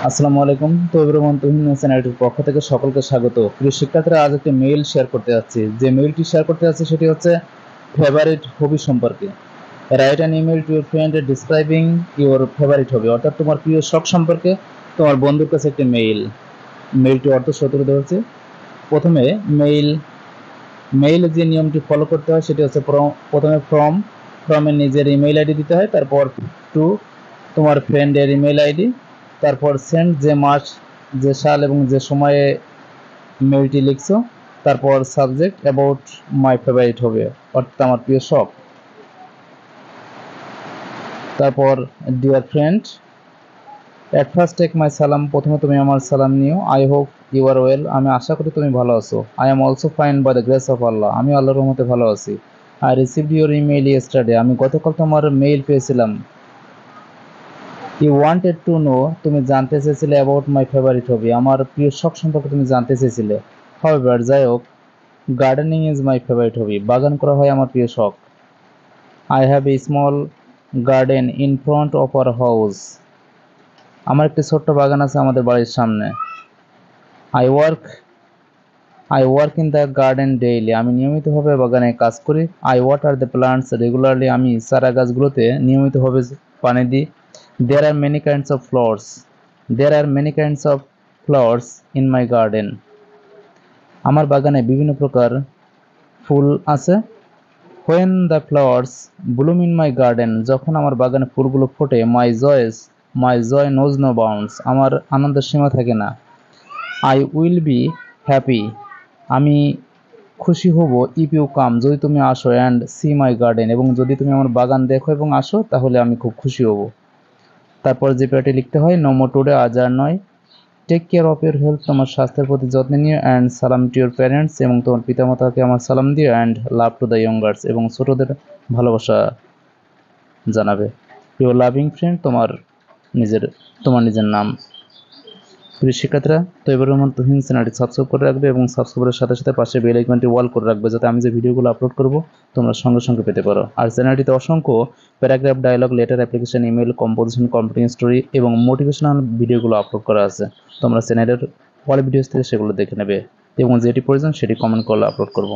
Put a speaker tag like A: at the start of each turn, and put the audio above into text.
A: আসসালামু আলাইকুম। তৈবরমন তুহিন চ্যানেলটির পক্ষ থেকে সকলকে স্বাগত। প্রিয় শিক্ষার্থীরা, আজ একটি মেইল শেয়ার করতে যাচ্ছি। যে মেইলটি শেয়ার করতে যাচ্ছি সেটি হচ্ছে ফেভারিট হবি সম্পর্কে। Write an email to your friend describing your favourite hobby, অর্থাৎ তোমার প্রিয় শখ সম্পর্কে তোমার বন্ধুর কাছে একটি মেইলটি অর্থ সূত্র ধরছি। প্রথমে মেইলে যে নিয়মটি ফলো করতে হয় সেটি হচ্ছে প্রথমে ফ্রমের নিজের ইমেইল আইডি দিতে হয়, তারপর টু তোমার ফ্রেন্ডের ইমেইল আইডি, তারপর সেন্ড যে মাস, যে সাল এবং যে সময়ে মেইলটি লিখছো, তারপর সাবজেক্ট অ্যাবাউট মাই ফেভারিট হবে, অর্থাৎ আমার প্রিয় শখ। তারপর dear friend, at first take my সালাম, প্রথমে তুমি আমার সালাম নিও। I hope you are well, আমি আশা করি তুমি ভালো আছো। I am also fine by the grace of Allah, আমি আল্লাহর রহমতে ভালো আছি। I received your email yesterday, আমি গতকাল তোমার মেইল পেয়েছিলাম। ইউ ওয়ান্টেড টু নো, তুমি জানতে চেয়েছিলে অ্যাবাউট মাই ফেভারিট হবি, আমার প্রিয় শখ সম্পর্কে তুমি জানতে চেয়েছিলে। হাউএভার, যাই হোক, gardening is my favourite hobby, বাগান করা হয় আমার প্রিয় শখ। I have a small garden in front of our house, আমার একটি ছোট্ট বাগান আছে আমাদের বাড়ির সামনে। I work I work in the garden daily, আমি নিয়মিতভাবে বাগানে কাজ করি। I water the plants regularly, আমি চারা গাছগুলোতে নিয়মিতভাবে পানি দিই। There are many kinds of flowers there are many kinds of flowers in my garden, আমার বাগানে বিভিন্ন প্রকার ফুল আছে। When the flowers Bloom in my garden, যখন আমার বাগানে ফুলগুলো ফোটে, মাই জয় নোজ নো বাউন্ডস, আমার আনন্দের সীমা থাকে না। আই উইল বি হ্যাপি, আমি খুশি হব, ইফ ইউ কাম, যদি তুমি আসো, অ্যান্ড সি মাই গার্ডেন, এবং যদি তুমি আমার বাগান দেখো এবং আসো, তাহলে আমি খুব খুশি হব। তারপর যে প্যারাটি লিখতে হয়, নো মোর টুডে, আজ আর নয়। Take care of your health, তোমার স্বাস্থ্যের প্রতি যত্ন নিও। অ্যান্ড সালাম টু ইউর প্যারেন্টস, এবং তোমার পিতামাতাকে আমার সালাম দিও। And love to the youngers, এবং ছোটদের ভালোবাসা জানাবে। ইউর লাভিং ফ্রেন্ড, তোমার নিজের নাম। প্রিয় শিক্ষার্থীরা, তৈবুর রহমান তুহিন চ্যানেলটি সাবস্ক্রাইব করে রাখবে এবং সাবস্ক্রাইবের সাথে সাথে পাশে বেল আইকনটি অল করে রাখবে, যাতে আমি যে ভিডিওগুলো আপলোড করব তোমরা সঙ্গে সঙ্গে পেতে পারো। আর চ্যানেলটিতে অসংখ্য paragraph, dialogue, letter, application, email, composition, computing story এবং মোটিভেশনাল ভিডিওগুলো আপলোড করা আছে। তোমরা চ্যানেলের অল ভিডিওস থেকে সেগুলো দেখে নেবে এবং যেটি প্রয়োজন সেটি কমেন্ট করলে আপলোড করব।